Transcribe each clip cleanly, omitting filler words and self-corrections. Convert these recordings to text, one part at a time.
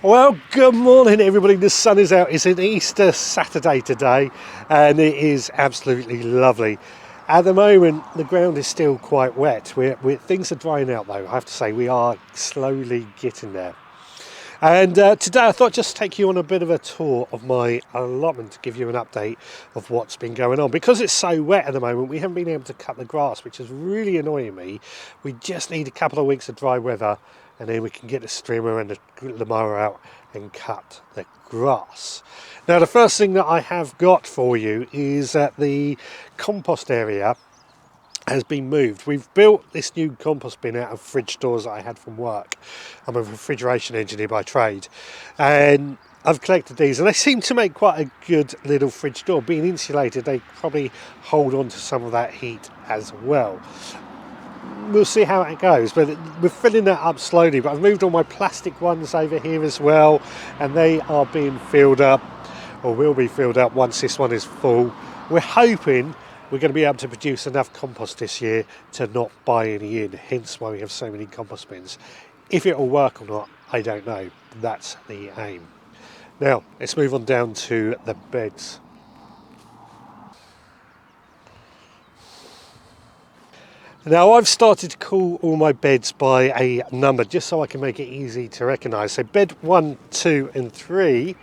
Well, good morning everybody. The sun is out. It's an Easter Saturday today and it is absolutely lovely. At the moment the ground is still quite wet. Things are drying out though. I have to say we are slowly getting there. And today I thought just take you on a bit of a tour of my allotment to give you an update of what's been going on. Because it's so wet at the moment, we haven't been able to cut the grass, which is really annoying me. We just need a couple of weeks of dry weather and then we can get the strimmer and the mower out and cut the grass. Now the first thing that I have got for you is that the compost area has been moved. We've built this new compost bin out of fridge doors that I had from work. I'm a refrigeration engineer by trade, and I've collected these and they seem to make quite a good little fridge door. Being insulated, they probably hold on to some of that heat as well. We'll see how it goes, but we're filling that up slowly. But I've moved all my plastic ones over here as well, and they are being filled up, or will be filled up once this one is full. We're hoping we're going to be able to produce enough compost this year to not buy any in, hence why we have so many compost bins. If it will work or not, I don't know. That's the aim. Now, let's move on down to the beds. Now, I've started to call all my beds by a number just so I can make it easy to recognise. So bed 1, 2 and 3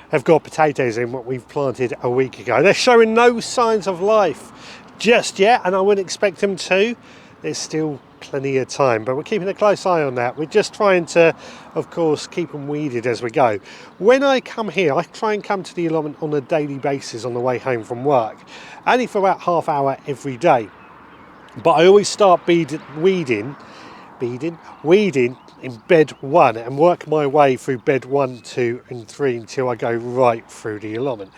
have got potatoes in what we've planted a week ago. They're showing no signs of life just yet, and I wouldn't expect them to. There's still plenty of time, but we're keeping a close eye on that. We're just trying to, of course, keep them weeded as we go. When I come here, I try and come to the allotment on a daily basis on the way home from work, only for about half hour every day. But I always start weeding in bed 1 and work my way through bed 1, 2 and 3 until I go right through the allotment.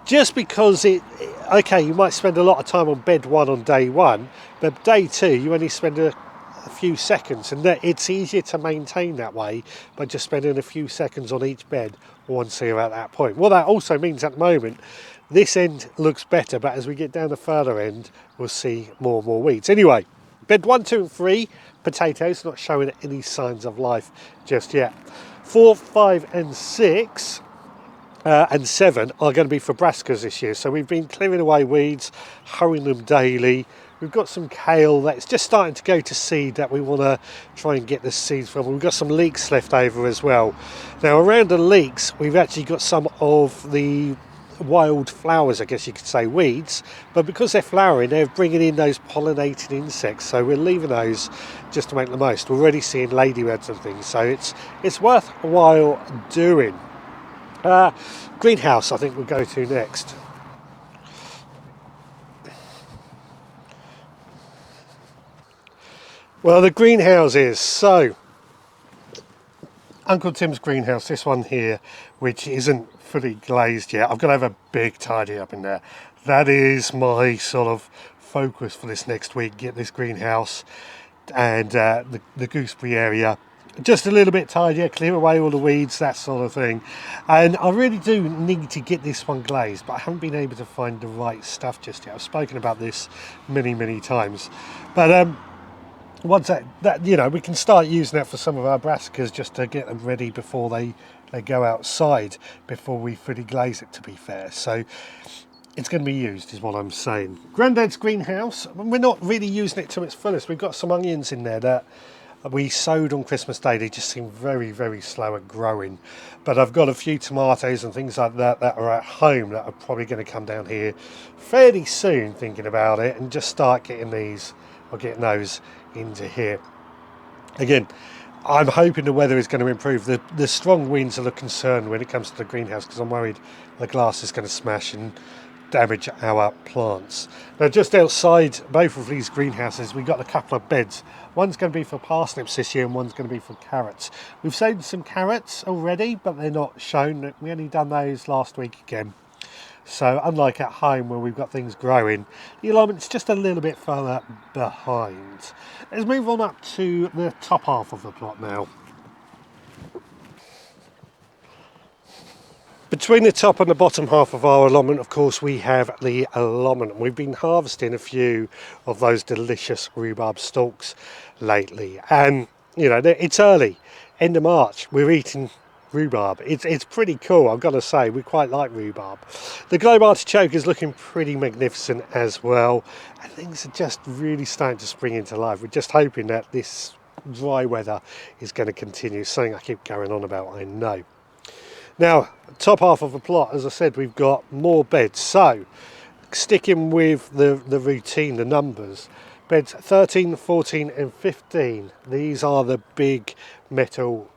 Just because you might spend a lot of time on bed 1 on day 1, but day 2 you only spend a few seconds, and it's easier to maintain that way by just spending a few seconds on each bed once you're at that point. Well, that also means at the moment this end looks better, but as we get down the further end we'll see more and more weeds. Anyway, bed 1, 2 and 3, potatoes, not showing any signs of life just yet. 4, 5 and 6 and 7 are going to be for brassicas this year. So we've been clearing away weeds, hoeing them daily. We've got some kale that's just starting to go to seed that we want to try and get the seeds from. We've got some leeks left over as well. Now around the leeks we've actually got some of the wild flowers, I guess you could say, weeds, but because they're flowering they're bringing in those pollinating insects, so we're leaving those just to make the most. We're already seeing ladybirds and things, so it's worthwhile doing. Greenhouse I think we'll go to next. Well, the greenhouses, so Uncle Tim's greenhouse, this one here, which isn't fully glazed yet. I'm going to have a big tidy up in there. That is my sort of focus for this next week, get this greenhouse and the gooseberry area just a little bit tidier, clear away all the weeds, that sort of thing. And I really do need to get this one glazed, but I haven't been able to find the right stuff just yet. I've spoken about this many times, but once that we can start using that for some of our brassicas just to get them ready before they go outside, before we fully glaze it, to be fair. So it's going to be used is what I'm saying. Grandad's greenhouse, we're not really using it to its fullest. We've got some onions in there that we sowed on Christmas Day. They just seem very slow at growing, but I've got a few tomatoes and things like that that are at home that are probably going to come down here fairly soon, thinking about it, and just start getting these or getting those into here. Again, I'm hoping the weather is going to improve. The strong winds are the concern when it comes to the greenhouse, because I'm worried the glass is going to smash and damage our plants. Now just outside both of these greenhouses we've got a couple of beds. One's going to be for parsnips this year and one's going to be for carrots. We've sown some carrots already, but they're not shown. We only done those last week again. So unlike at home where we've got things growing, the allotment's just a little bit further behind. Let's move on up to the top half of the plot now. Between the top and the bottom half of our allotment, of course, we have the allotment. We've been harvesting a few of those delicious rhubarb stalks lately. And, you know, it's early, end of March. We're eating rhubarb. It's pretty cool, I've got to say. We quite like rhubarb. The globe artichoke is looking pretty magnificent as well, and things are just really starting to spring into life. We're just hoping that this dry weather is going to continue, something I keep going on about, I know. Now, top half of the plot, as I said, we've got more beds. So sticking with the routine, the numbers, beds 13, 14 and 15, these are the big metal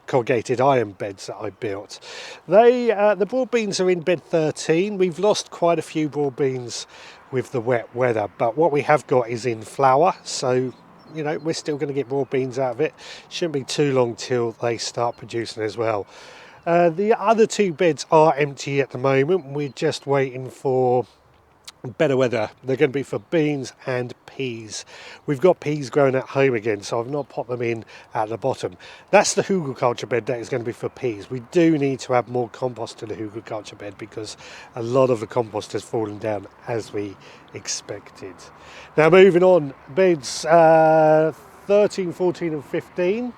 corrugated iron beds that I built. They the broad beans are in bed 13. We've lost quite a few broad beans with the wet weather, but what we have got is in flower, so you know we're still going to get broad beans out of it. Shouldn't be too long till they start producing as well. The other two beds are empty at the moment. We're just waiting for better weather. They're going to be for beans and peas. We've got peas growing at home again, so I've not popped them in at the bottom. That's the hugelkultur bed that is going to be for peas. We do need to add more compost to the hugelkultur bed because a lot of the compost has fallen down as we expected. Now moving on, beds 13, 14 and 15.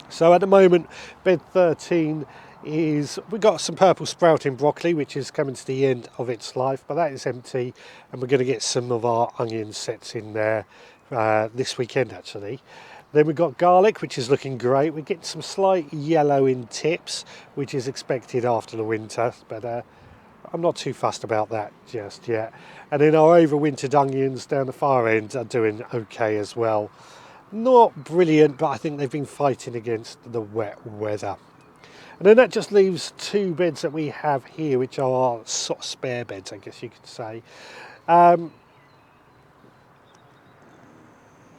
So at the moment, bed 13 is, we've got some purple sprouting broccoli, which is coming to the end of its life, but that is empty, and we're going to get some of our onion sets in there this weekend actually. Then we've got garlic, which is looking great. We're getting some slight yellow in tips, which is expected after the winter, but I'm not too fussed about that just yet. And then our overwintered onions down the far end are doing okay as well. Not brilliant, but I think they've been fighting against the wet weather. And then that just leaves two beds that we have here, which are sort of spare beds, I guess you could say. Not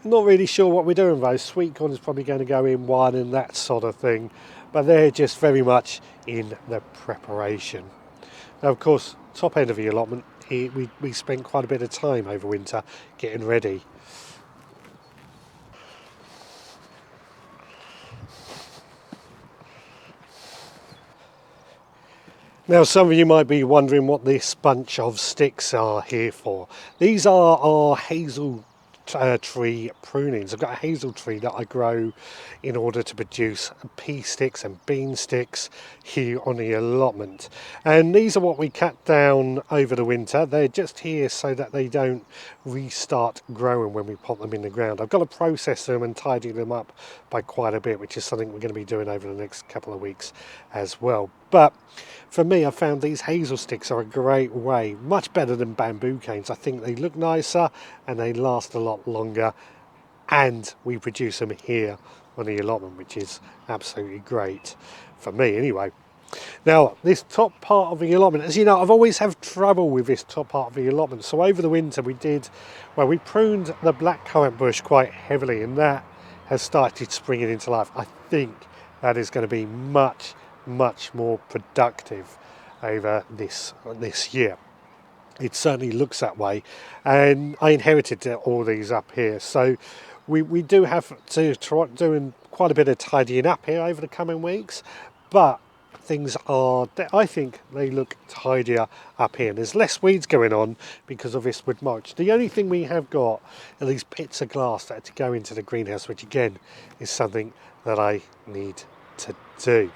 really sure what we're doing though. Sweet corn is probably going to go in one and that sort of thing, but they're just very much in the preparation. Now, of course, top end of the allotment, we spent quite a bit of time over winter getting ready. Now, some of you might be wondering what this bunch of sticks are here for. These are our hazel tree prunings. I've got a hazel tree that I grow in order to produce pea sticks and bean sticks here on the allotment. And these are what we cut down over the winter. They're just here so that they don't restart growing when we pop them in the ground. I've got to process them and tidy them up by quite a bit, which is something we're going to be doing over the next couple of weeks as well. But for me, I found these hazel sticks are a great way, much better than bamboo canes. I think they look nicer and they last a lot longer, and we produce them here on the allotment, which is absolutely great for me anyway. Now, this top part of the allotment, as you know, I've always had trouble with this top part of the allotment. So over the winter we pruned the blackcurrant bush quite heavily, and that has started springing into life. I think that is going to be much more productive over this year. It certainly looks that way, and I inherited all these up here, so we do have to try doing quite a bit of tidying up here over the coming weeks, but things are, I think they look tidier up here. There's less weeds going on because of this wood mulch. The only thing we have got are these bits of glass that are to go into the greenhouse, which again is something that I need to do.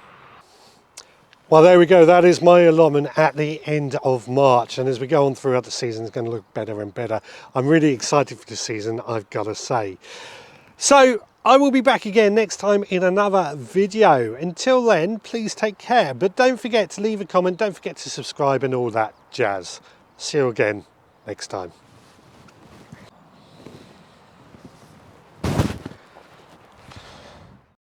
Well, there we go. That is my allotment at the end of March, and as we go on throughout the season, it's going to look better and better. I'm really excited for this season, I've got to say. So I will be back again next time in another video. Until then, please take care, but don't forget to leave a comment, don't forget to subscribe and all that jazz. See you again next time.